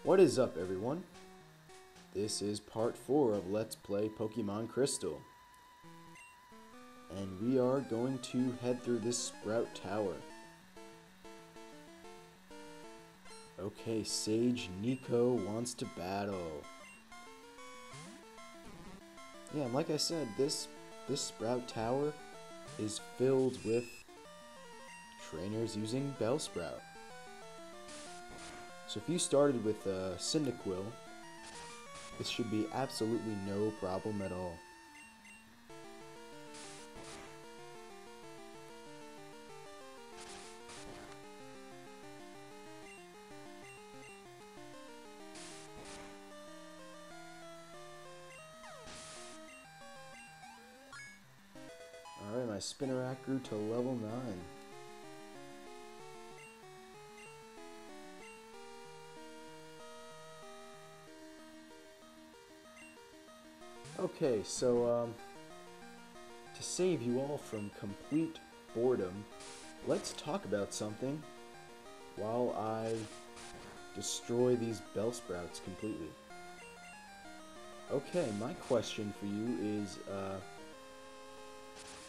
What is up, everyone? This is part 4 of Let's Play Pokemon Crystal. And we are going to head through this Sprout Tower. Okay, Sage Nico wants to battle. Yeah, and like I said, this Sprout Tower is filled with trainers using Bellsprout. So if you started with Cyndaquil, this should be absolutely no problem at all. Alright, my Spinarak grew to level 9. Okay, so to save you all from complete boredom, let's talk about something while I destroy these Bellsprouts completely. Okay, my question for you is,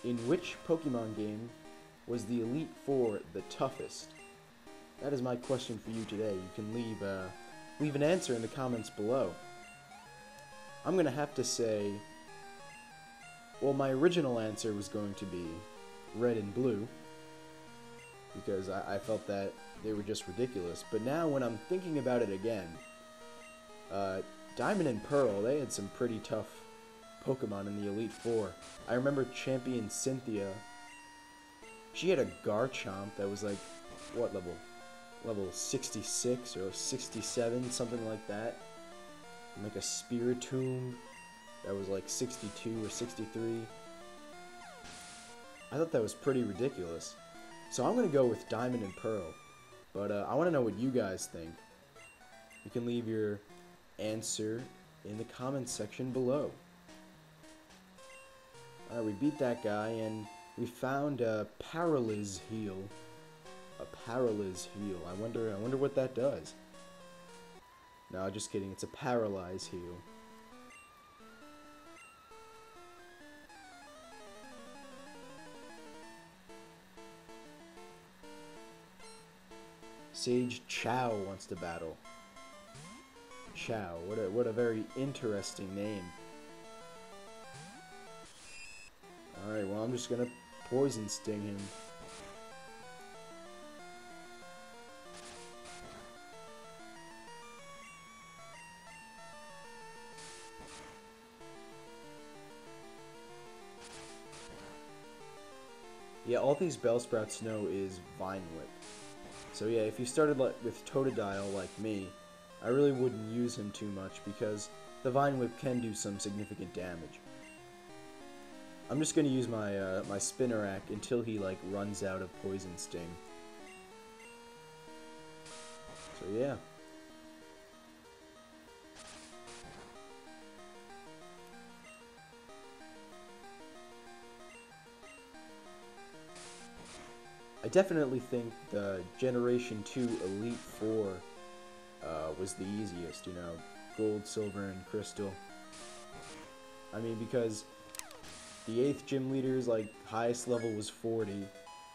in which Pokemon game was the Elite Four the toughest? That is my question for you today. You can leave an answer in the comments below. I'm going to have to say, well, my original answer was going to be red and blue, because I felt that they were just ridiculous. But now when I'm thinking about it again, Diamond and Pearl, they had some pretty tough Pokemon in the Elite Four. I remember Champion Cynthia. She had a Garchomp that was like, what level? Level 66 or 67, something like that. And like a Spiritomb that was like 62 or 63. I thought that was pretty ridiculous. So I'm going to go with Diamond and Pearl. But I want to know what you guys think. You can leave your answer in the comments section below. Alright, we beat that guy and we found a Paralyze Heal. A Paralyze Heal. I wonder what that does. No, just kidding. It's a Paralyze Heal. Sage Chow wants to battle. Chow. What a very interesting name. Alright, well, I'm just gonna Poison Sting him. Yeah, all these Bellsprouts know is Vine Whip. So yeah, if you started with Totodile like me, I really wouldn't use him too much because the Vine Whip can do some significant damage. I'm just gonna use my my Spinarak until he like runs out of Poison Sting. So yeah. I definitely think the Generation 2 Elite Four was the easiest, you know, Gold, Silver, and Crystal. I mean, because the 8th gym leader's like highest level was 40,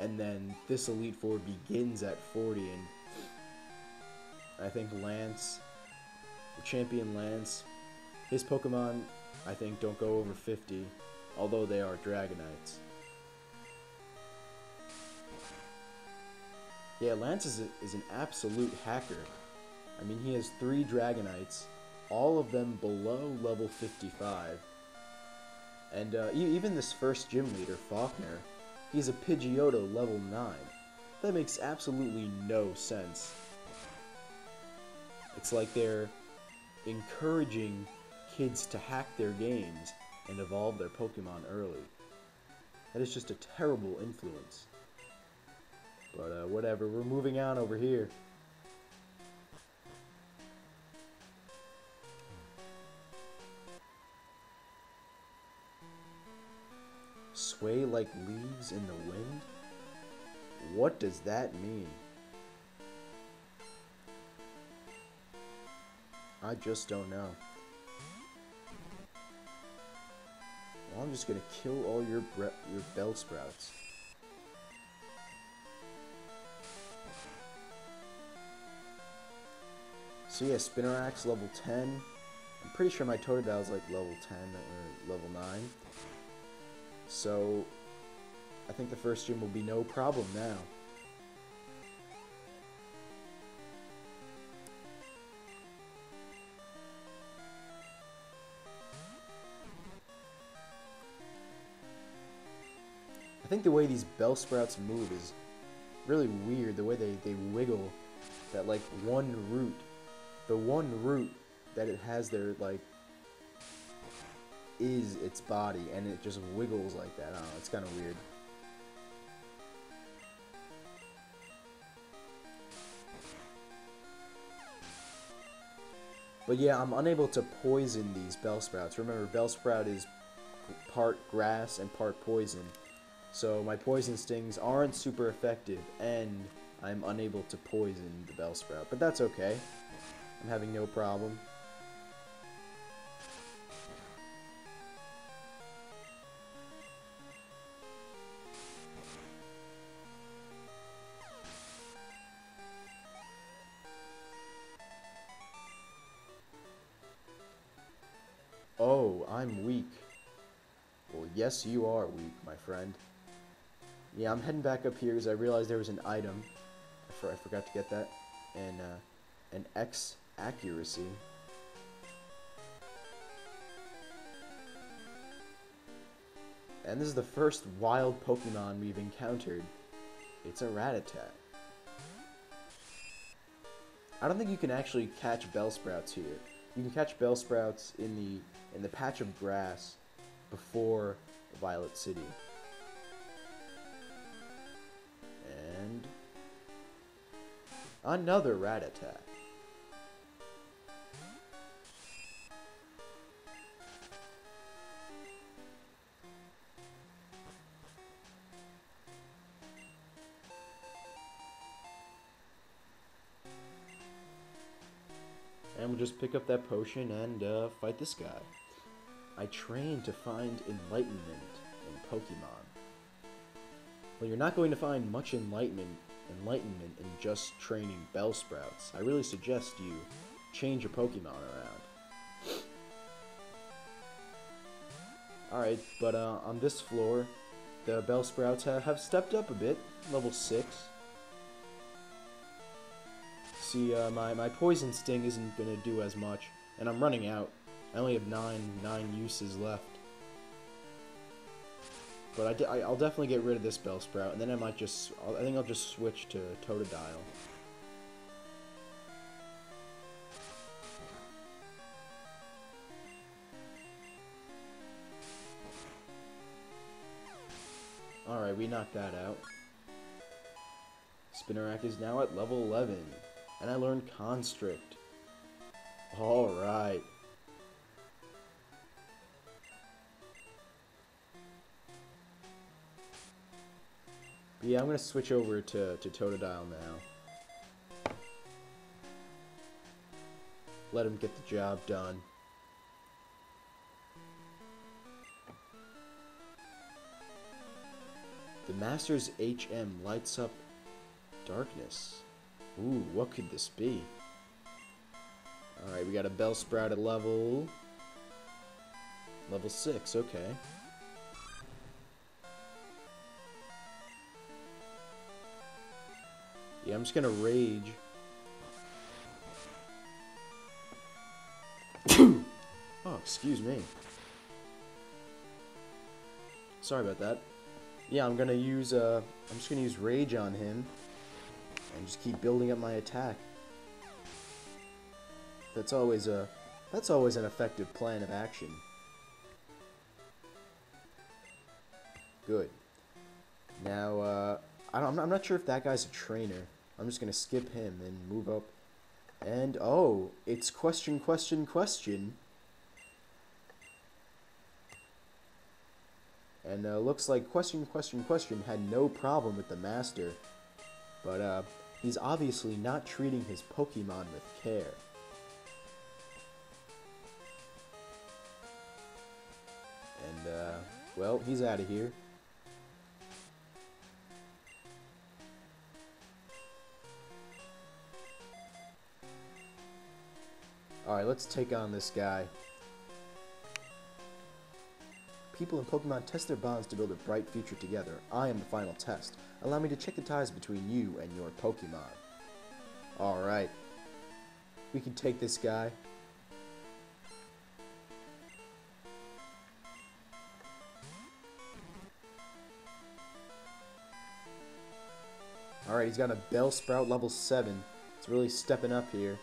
and then this Elite Four begins at 40, and I think Lance, the champion Lance, his Pokemon, I think, don't go over 50, although they are Dragonites. Yeah, Lance is an absolute hacker. I mean, he has 3 Dragonites, all of them below level 55. And even this first gym leader, Faulkner, he's a Pidgeotto level 9. That makes absolutely no sense. It's like they're encouraging kids to hack their games and evolve their Pokemon early. That is just a terrible influence. But whatever, we're moving on over here. Sway like leaves in the wind? What does that mean? I just don't know. Well, I'm just gonna kill all your bell sprouts. So yeah, Spinnerack's level 10. I'm pretty sure my Totodile is like level 10 or level 9. So I think the first gym will be no problem now. I think the way these Bellsprouts move is really weird. The way they wiggle, that like one root, the one root that it has there, like, is its body, and it just wiggles like that. I don't know, it's kind of weird. But yeah, I'm unable to poison these Bellsprouts. Remember, Bellsprout is part grass and part poison. So my poison stings aren't super effective, and I'm unable to poison the Bellsprout. But that's okay. I'm having no problem. Oh, I'm weak. Well, yes, you are weak, my friend. Yeah, I'm heading back up here because I realized there was an item. I forgot to get that. And, an X accuracy. And this is the first wild Pokemon we've encountered. It's a Rattata. I don't think you can actually catch Bellsprouts here. You can catch Bellsprouts in the patch of grass before Violet City. And another Rattata. And we'll just pick up that potion and fight this guy. I train to find enlightenment in Pokemon. Well, you're not going to find much enlightenment in just training Bellsprouts. I really suggest you change your Pokemon around. Alright, but on this floor, the Bellsprouts have stepped up a bit, level 6. See, my Poison Sting isn't going to do as much, and I'm running out. I only have 9 uses left. But I'll definitely get rid of this Bellsprout, and then I think I'll just switch to Totodile. Alright, we knocked that out. Spinnerack is now at level 11, and I learned Constrict. Alright. But yeah, I'm going to switch over to Totodile now. Let him get the job done. The Master's HM lights up darkness. Ooh, what could this be? Alright, we got a Bellsprout at level 6, okay. Yeah, I'm just gonna rage. Oh, excuse me. Sorry about that. Yeah, I'm gonna use I'm just gonna use rage on him and just keep building up my attack. That's always an effective plan of action. Good. Now, I'm not sure if that guy's a trainer. I'm just gonna skip him and move up. And oh, it's question. And looks like question had no problem with the Master, but he's obviously not treating his Pokemon with care. And, well, he's out of here. Alright, let's take on this guy. People in Pokemon test their bonds to build a bright future together. I am the final test. Allow me to check the ties between you and your Pokemon. Alright. We can take this guy. Alright, he's got a Bellsprout level 7. It's really stepping up here.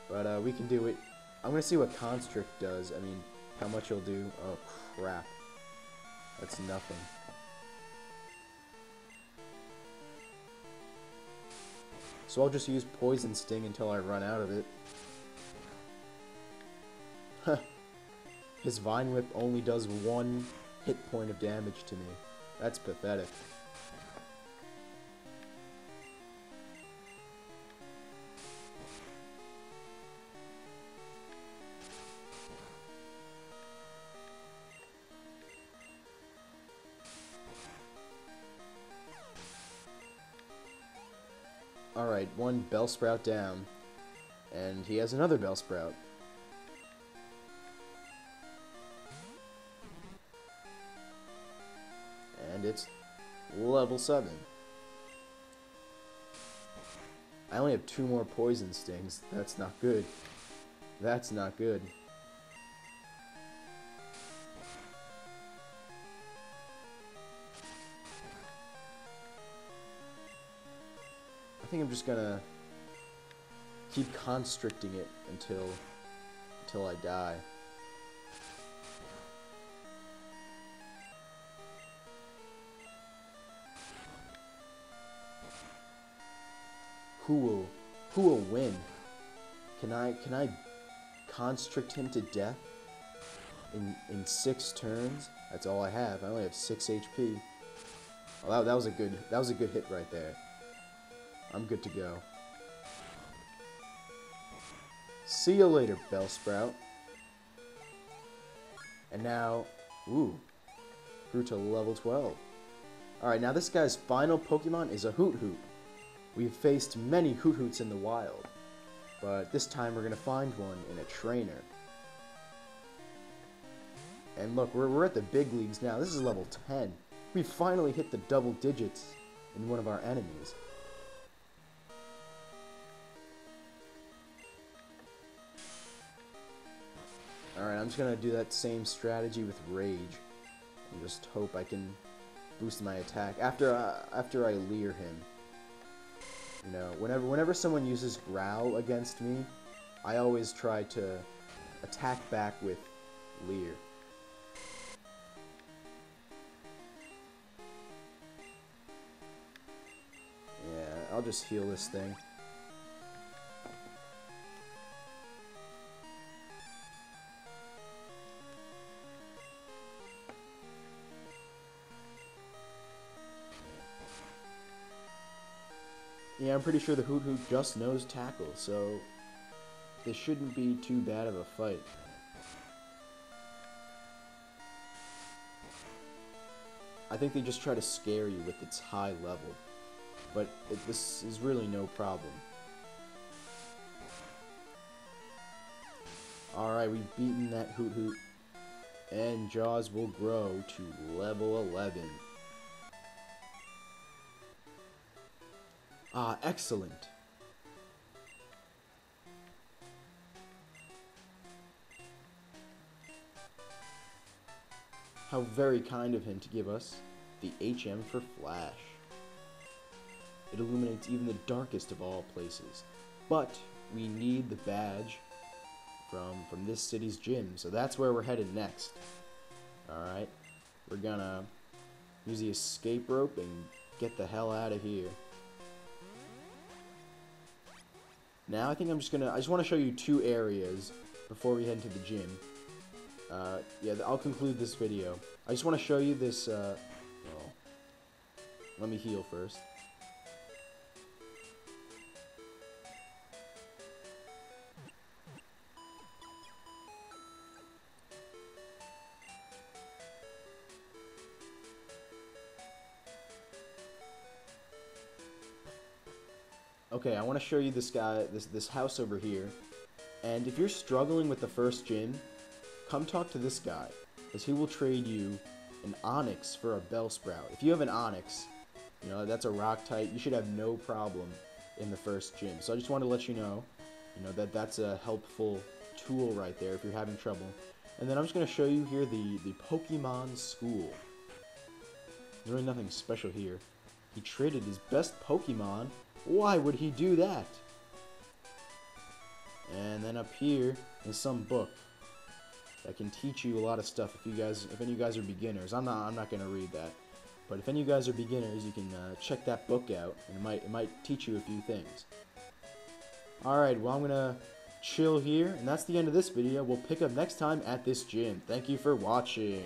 But we can do it. I'm going to see what Constrict does. I mean, how much he'll do. Oh, crap. That's nothing. So I'll just use Poison Sting until I run out of it. Huh. His Vine Whip only does 1 hit point of damage to me. That's pathetic. Alright, 1 Bellsprout down. And he has another Bellsprout. And it's level 7. I only have 2 more Poison Stings. That's not good. That's not good. I think I'm just gonna keep constricting it until I die. Who will win? Can I constrict him to death in 6 turns? That's all I have. I only have 6 HP. Oh, that was a good hit right there. I'm good to go. See you later, Bellsprout. And now, ooh, grew to level 12. Alright, now this guy's final Pokemon is a Hoot-Hoot. We've faced many Hoot-Hoots in the wild, but this time we're going to find one in a trainer. And look, we're at the big leagues now. This is level 10. We finally hit the double digits in one of our enemies. Alright, I'm just going to do that same strategy with Rage. And just hope I can boost my attack after I leer him. You know, whenever someone uses Growl against me, I always try to attack back with Leer. Yeah, I'll just heal this thing. Yeah, I'm pretty sure the Hoot-Hoot just knows Tackle, so this shouldn't be too bad of a fight. I think they just try to scare you with its high level, but this is really no problem. Alright, we've beaten that Hoot-Hoot, and Jaws will grow to level 11. Ah, excellent. How very kind of him to give us the HM for Flash. It illuminates even the darkest of all places. But we need the badge from this city's gym, so that's where we're headed next. Alright, we're gonna use the escape rope and get the hell out of here. Now I think I just want to show you 2 areas before we head into the gym. Yeah, I'll conclude this video. I just want to show you this, well, let me heal first. Okay, I want to show you this guy, this house over here. And if you're struggling with the first gym, come talk to this guy, because he will trade you an onyx for a Bellsprout. If you have an onyx, you know, that's a rock type, you should have no problem in the first gym. So I just want to let you know that that's a helpful tool right there if you're having trouble. And then I'm just going to show you here the Pokemon School. There's really nothing special here. He traded his best Pokemon. Why would he do that? And then up here is some book that can teach you a lot of stuff if any of you guys are beginners. I'm not gonna read that, but if any of you guys are beginners, you can check that book out, and it might teach you a few things. All right, well, I'm gonna chill here, and that's the end of this video. We'll pick up next time at this gym. Thank you for watching.